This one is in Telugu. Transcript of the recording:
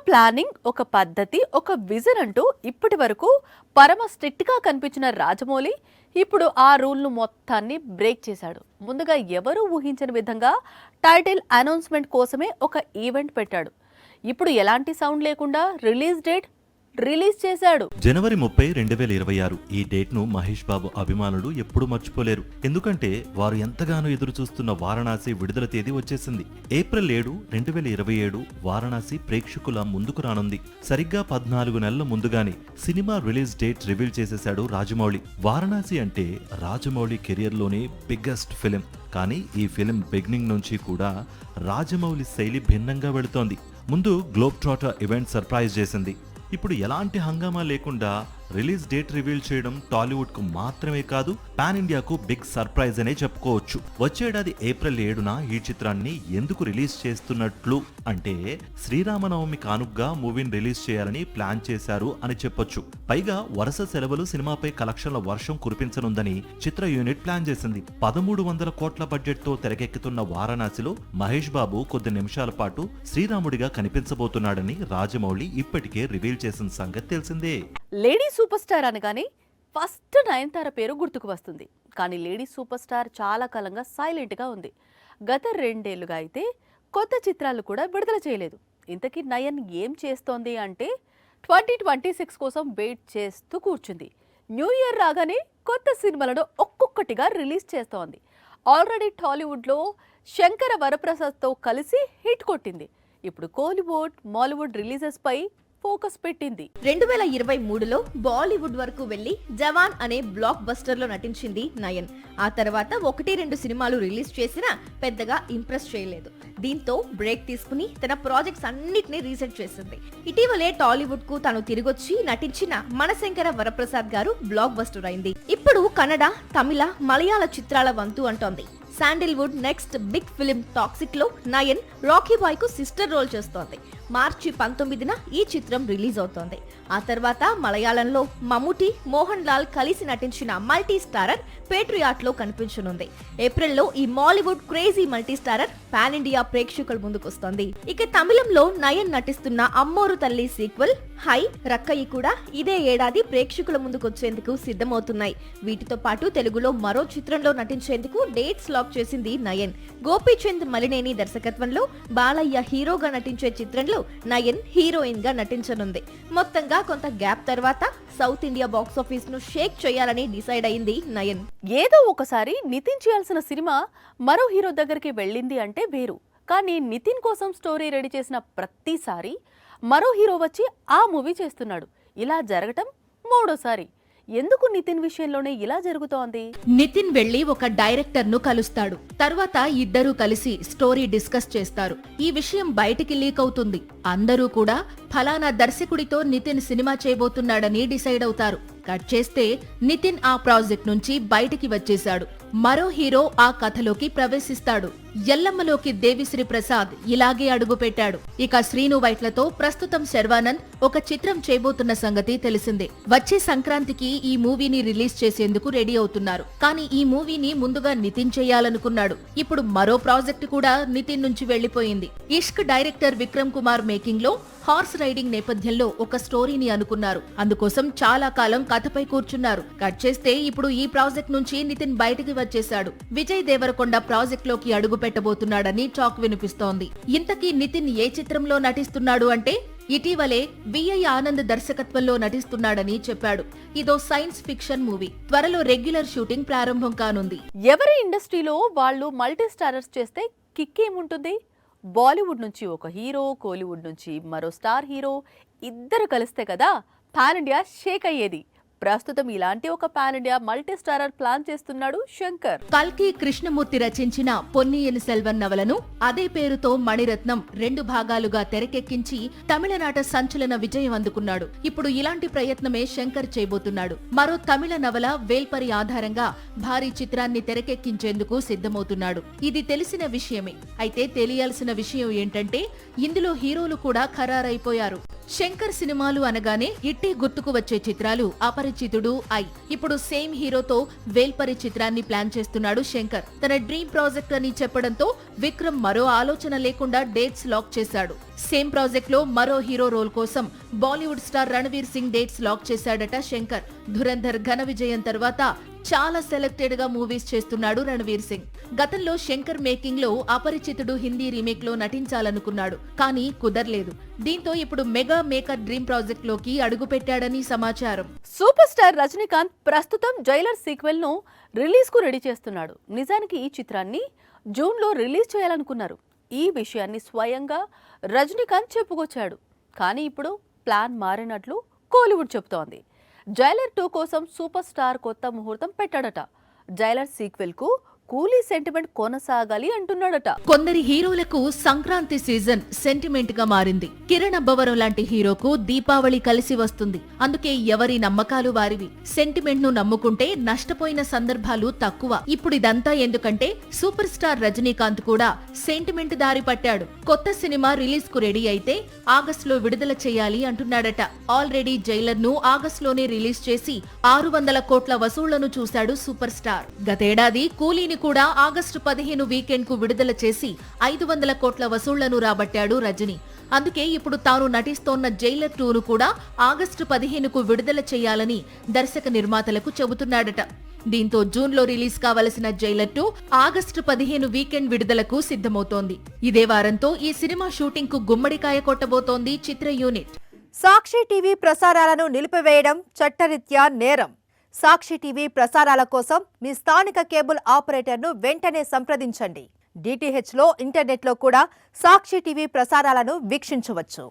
ప్లానింగ్, ఒక పద్ధతి, ఒక విజన్ అంటూ ఇప్పటి వరకు పరమ స్ట్రిక్ట్ గా కనిపించిన రాజమౌళి ఇప్పుడు ఆ రూల్ ను మొత్తాన్ని బ్రేక్ చేశాడు. ముందుగా ఎవరూ ఊహించని విధంగా టైటిల్ అనౌన్స్మెంట్ కోసమే ఒక ఈవెంట్ పెట్టాడు. ఇప్పుడు ఎలాంటి సౌండ్ లేకుండా రిలీజ్ చేశాడు. జనవరి 30, 2026 ఈ డేట్ ను మహేష్ బాబు అభిమానులు ఎప్పుడూ మర్చిపోలేరు. ఎందుకంటే వారు ఎంతగానో ఎదురు చూస్తున్న వారణాసి విడుదల తేదీ వచ్చేసింది. ఏప్రిల్ 7, 2027 వారణాసి ప్రేక్షకుల ముందుకు రానుంది. సరిగ్గా 14 నెలల ముందుగానే సినిమా రిలీజ్ డేట్ రివీల్ చేసేశాడు రాజమౌళి. వారణాసి అంటే రాజమౌళి కెరియర్ లోనే బిగ్గెస్ట్ ఫిలిం. కానీ ఈ ఫిలిం బిగినింగ్ నుంచి కూడా రాజమౌళి శైలి భిన్నంగా వెళుతోంది. ముందు గ్లోబ్ ట్రాటర్ ఈవెంట్ సర్ప్రైజ్ చేసింది. ఇప్పుడు ఎలాంటి హంగామా లేకుండా రిలీజ్ డేట్ రివీల్ చేయడం టాలీవుడ్ కు మాత్రమే కాదు, పాన్ ఇండియాకు బిగ్ సర్ప్రైజ్ అనే చెప్పుకోవచ్చు. వచ్చేడాది ఏప్రిల్ 7న ఈ చిత్రాన్ని ఎందుకు రిలీజ్ చేస్తున్నట్లు అంటే శ్రీరామనవమి కానుగ్గా మూవీని రిలీజ్ చేయాలని ప్లాన్ చేశారు అని చెప్పొచ్చు. పైగా వరుస సెలవులు సినిమాపై కలెక్షన్ల వర్షం కురిపించనుందని చిత్ర యూనిట్ ప్లాన్ చేసింది. 1300 కోట్ల బడ్జెట్ తో తెరకెక్కుతున్న వారణాసిలో మహేష్ బాబు కొద్ది నిమిషాల పాటు శ్రీరాముడిగా కనిపించబోతున్నాడని రాజమౌళి ఇప్పటికే రివీల్ చేసిన సంగతి తెలిసిందే. లేడీ సూపర్ స్టార్ అనగానే ఫస్ట్ నయనతార పేరు గుర్తుకు వస్తుంది. కానీ లేడీ సూపర్ స్టార్ చాలా కాలంగా సైలెంట్గా ఉంది. గత 2 ఏళ్లుగా అయితే కొత్త చిత్రాలు కూడా విడుదల చేయలేదు. ఇంతకీ నయన్ ఏం చేస్తోంది అంటే 2026 కోసం వెయిట్ చేస్తూ కూర్చుంది. న్యూ ఇయర్ రాగానే కొత్త సినిమాలను ఒక్కొక్కటిగా రిలీజ్ చేస్తోంది. ఆల్రెడీ టాలీవుడ్లో శంకర వరప్రసాద్తో కలిసి హిట్ కొట్టింది. ఇప్పుడు కోలీవుడ్, మాలీవుడ్ రిలీజెస్ పై ఫోకస్ పెట్టింది. 2023లో బాలీవుడ్ వరకు వెళ్లి జవాన్ అనే బ్లాక్ బస్టర్ లో నటించింది నయన్. ఆ తర్వాత 1-2 సినిమాలు రిలీజ్ చేసినా పెద్దగా ఇంప్రెస్ చేయలేదు. దీంతో బ్రేక్ తీసుకుని తన ప్రాజెక్ట్స్ అన్నిటినీ రీసెట్ చేసింది. ఇటీవలే టాలీవుడ్ కు తను తిరిగొచ్చి నటించిన మనశంకర వరప్రసాద్ గారు బ్లాక్ బస్టర్ అయింది. ఇప్పుడు కన్నడ, తమిళ, మలయాళ చిత్రాల వంతు అంటోంది. Sandalwood next big film toxic లో నయన్ రాకీ బాయ్ కు సిస్టర్ రోల్ చేస్తోంది. మార్చి 19న ఈ చిత్రం రిలీజ్ అవుతోంది. ఆ తర్వాత మలయాళంలో మమ్ముటి, మోహన్ లాల్ కలిసి నటించిన మల్టీ స్టారర్ పేట్రియాట్ లో కనిపించనుంది. ఏప్రిల్లో ఈ Mollywood crazy multi starrer pan India ప్రేక్షకుల ముందుకొస్తోంది. ఇక తమిళంలో నయన్ నటిస్తున్న అమ్మోరు తల్లి సీక్వెల్ హై, రక్కయ్య కూడా ఇదే ఏడాది ప్రేక్షకుల ముందుకొచ్చేందుకు సిద్ధమవుతున్నాయి. వీటితో పాటు తెలుగులో మరో చిత్రంలో నటించేందుకు డేట్స్ లాక్ చేసింది నయన్. గోపీచంద్ మలినేని దర్శకత్వంలో బాలయ్య హీరోగా నటించే చిత్రంలో నయన్ హీరోయిన్ గా నటించనుంది. మొత్తంగా కొంత గ్యాప్ తర్వాత సౌత్ ఇండియా బాక్సాఫీస్ ను షేక్ చేయాలని డిసైడ్ అయింది నయన్. ఏదో ఒకసారి నితిన్ చేయాల్సిన సినిమా మరో హీరో దగ్గరికి వెళ్ళింది అంటే వేరు. కానీ నితిన్ కోసం స్టోరీ రెడీ చేసిన ప్రతిసారి మరో హీరో వచ్చి ఆ మూవీ చేస్తున్నాడు. ఇలా జరగటం మూడోసారి. ఎందుకు నితిన్ విషయంలోనే ఇలా జరుగుతోంది? నితిన్ వెళ్లి ఒక డైరెక్టర్ ను కలుస్తాడు. తర్వాత ఇద్దరూ కలిసి స్టోరీ డిస్కస్ చేస్తారు. ఈ విషయం బయటికి లీక్ అవుతుంది. అందరూ కూడా ఫలానా దర్శకుడితో నితిన్ సినిమా చేయబోతున్నాడని డిసైడ్ అవుతారు. కట్ చేస్తే నితిన్ ఆ ప్రాజెక్ట్ నుంచి బయటికి వచ్చేశాడు. మరో హీరో ఆ కథలోకి ప్రవేశిస్తాడు. ఎల్లమ్మలోకి దేవిశ్రీ ప్రసాద్ ఇలాగే అడుగుపెట్టాడు. ఇక శ్రీను వైట్లతో ప్రస్తుతం శర్వానంద్ ఒక చిత్రం చేయబోతున్న సంగతి తెలిసిందే. వచ్చే సంక్రాంతికి ఈ మూవీని రిలీజ్ చేసేందుకు రెడీ అవుతున్నారు. కానీ ఈ మూవీని ముందుగా నితిన్ చేయాలనుకున్నాడు. ఇప్పుడు మరో ప్రాజెక్ట్ కూడా నితిన్ నుంచి వెళ్లిపోయింది. ఇష్క్ డైరెక్టర్ విక్రమ్ కుమార్ మేకింగ్ లో హార్స్ రైడింగ్ నేపథ్యంలో ఒక స్టోరీని అనుకున్నారు. అందుకోసం చాలా కాలం కథపై కూర్చున్నారు. కట్ చేస్తే ఇప్పుడు ఈ ప్రాజెక్ట్ నుంచి నితిన్ బయటికి వచ్చేశాడు. విజయ్ దేవరకొండ ప్రాజెక్ట్ లోకి అడుగు పెట్టబోతున్నాడని టాక్ వినిపిస్తోంది. ఇంతకీ నితిన్ ఏ చిత్రంలో నటిస్తున్నాడు అంటే ఇటీవలే విఐ ఆనంద్ దర్శకత్వంలో నటిస్తున్నాడని చెప్పాడు. ఇదో సైన్స్ ఫిక్షన్ మూవీ. త్వరలో రెగ్యులర్ షూటింగ్ ప్రారంభం కానుంది. ఎవరి ఇండస్ట్రీలో వాళ్ళు మల్టీ స్టారర్స్ చేస్తే కిక్ ఏముంటుంది? బాలీవుడ్ నుంచి ఒక హీరో, కోలీవుడ్ నుంచి మరో స్టార్ హీరో, ఇద్దరు కలిస్తే కదా పాన్ ఇండియా షేక్ అయ్యేది. ప్రస్తుతం ఇలాంటి ఒక pan India multi starrer plan చేస్తున్నాడు శంకర్. కల్కి కృష్ణమూర్తి రచించిన పొన్నియిన్ సెల్వన్ నవలను అదే పేరుతో మణిరత్నం 2 భాగాలుగా తెరకెక్కించి తమిళనాట సంచలన విజయం అందుకున్నాడు. ఇప్పుడు ఇలాంటి ప్రయత్నమే శంకర్ చేయబోతున్నాడు. మరో తమిళ నవల వేల్పరి ఆధారంగా భారీ చిత్రాన్ని తెరకెక్కించేందుకు సిద్ధమవుతున్నాడు. ఇది తెలిసిన విషయమే. అయితే తెలియాల్సిన విషయం ఏంటంటే ఇందులో హీరోలు కూడా ఖరారైపోయారు. శంకర్ సినిమాలు అనగానే ఇట్టే గుర్తుకు వచ్చే చిత్రాలు అపరిచితుడు, ఐ. ఇప్పుడు సేమ్ హీరోతో వేల్పరి చిత్రాన్ని ప్లాన్ చేస్తున్నాడు శంకర్. తన డ్రీమ్ ప్రాజెక్ట్ అని చెప్పడంతో విక్రమ్ మరో ఆలోచన లేకుండా డేట్స్ లాక్ చేశాడు. సేమ్ ప్రాజెక్ట్ లో మరో హీరో రోల్ కోసం Bollywood star Ranveer Singh dates lock చేశాడట శంకర్. ధురంధర్ ఘన విజయం తర్వాత చాలా సెలెక్టెడ్ గా మూవీస్ చేస్తున్నాడు రణవీర్ సింగ్. గతంలో శంకర్ మేకింగ్ లో అపరిచితుడు హిందీ రీమేక్ లో నటించాలనుకున్నాడు, కానీ కుదరలేదు. దీంతో ఇప్పుడు మెగా మేకర్ డ్రీమ్ ప్రాజెక్ట్ లోకి అడుగుపెట్టాడని సమాచారం. సూపర్ స్టార్ రజనీకాంత్ ప్రస్తుతం జైలర్ సీక్వెల్ ను రిలీజ్ కు రెడీ చేస్తున్నాడు. నిజానికి ఈ చిత్రాన్ని జూన్ లో రిలీజ్ చేయాలనుకున్నారు. ఈ విషయాన్ని స్వయంగా రజనీకాంత్ చెప్పుకొచ్చాడు. కానీ ఇప్పుడు ప్లాన్ మారినట్లు కోలీవుడ్ చెబుతోంది. జైలర్ 2 కోసం సూపర్ స్టార్ కొత్త ముహూర్తం పెట్టాడట. జైలర్ సీక్వెల్ కు కూలీ సెంటిమెంట్ కొనసాగాలి అంటున్నాడట. కొందరి హీరోలకు సంక్రాంతి సీజన్ సెంటిమెంట్ గా మారింది. కిరణ్ అబ్బవరం లాంటి హీరోకు దీపావళి కలిసి వస్తుంది. అందుకే ఎవరి నమ్మకాలు వారివి. సెంటిమెంట్ ను నమ్ముకుంటే నష్టపోయిన సందర్భాలు తక్కువ. ఇప్పుడు ఇదంతా ఎందుకంటే సూపర్ స్టార్ రజనీకాంత్ కూడా సెంటిమెంట్ దారి పట్టాడు. కొత్త సినిమా రిలీజ్ కు రెడీ అయితే ఆగస్టులో విడుదల చేయాలి అంటున్నాడట. ఆల్రెడీ జైలర్ ను ఆగస్టులోనే రిలీజ్ చేసి 600 కోట్ల వసూళ్లను చూశాడు సూపర్ స్టార్. గతేడాది కూలీని కూడా ఆగస్టు 15 వీకెండ్ కు విడుదల చేసి 500 కోట్ల వసూళ్లను రాబట్టాడు రజనీ. అందుకే ఇప్పుడు తాను నటిస్తోన్న జైలర్ 2ను కూడా ఆగస్టు 15కు విడుదల చేయాలని దర్శక నిర్మాతలకు చెబుతున్నాడట. దీంతో జూన్ లో రిలీజ్ కావలసిన జైలర్ 2 ఆగస్టు 15 వీకెండ్ విడుదలకు సిద్ధమవుతోంది. ఇదే వారంతో ఈ సినిమా షూటింగ్ కు గుమ్మడికాయ కొట్టబోతోంది చిత్ర యూనిట్. సాక్షి టీవీ ప్రసారాలను నిలిపివేయడం చట్టరీత్యా నేరం. సాక్షి టీవీ ప్రసారాల కోసం మీ స్థానిక కేబుల్ ఆపరేటర్ను వెంటనే సంప్రదించండి. DTHలో ఇంటర్నెట్లో కూడా సాక్షి టీవీ ప్రసారాలను వీక్షించవచ్చు.